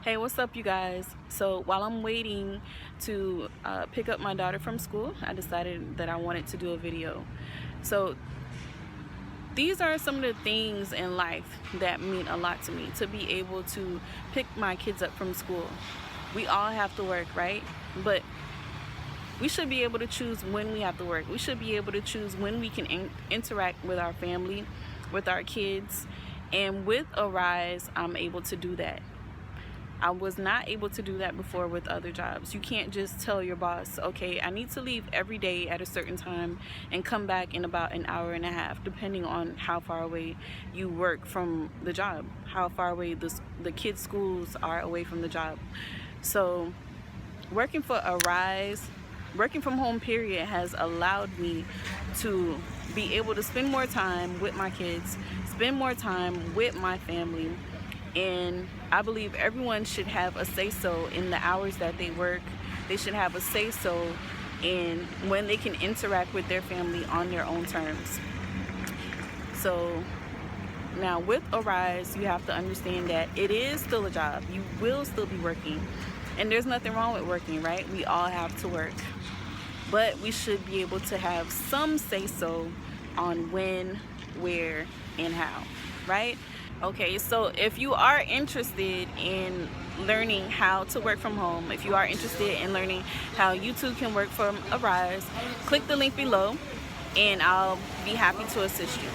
Hey, what's up, you guys? So while I'm waiting to pick up my daughter from school, I decided that I wanted to do a video. So these are some of the things in life that mean a lot to me. To be able to pick my kids up from school. We all have to work, right? But we should be able to choose when we have to work. We should be able to choose when we can interact with our family, with our kids. And with Arise, I'm able to do that. I was not able to do that before with other jobs. You can't just tell your boss, okay, I need to leave every day at a certain time and come back in about an hour and a half, depending on how far away you work from the job, how far away the kids' schools are away from the job. So working for Arise, working from home period, has allowed me to be able to spend more time with my kids, spend more time with my family. And I believe everyone should have a say-so in the hours that they work. They should have a say-so in when they can interact with their family on their own terms. So now with Arise, you have to understand that it is still a job. You will still be working. And there's nothing wrong with working, right? We all have to work. But we should be able to have some say-so on when, where, and how, right? Okay, so if you are interested in learning how to work from home, if you are interested in learning how you too can work from Arise, click the link below and I'll be happy to assist you.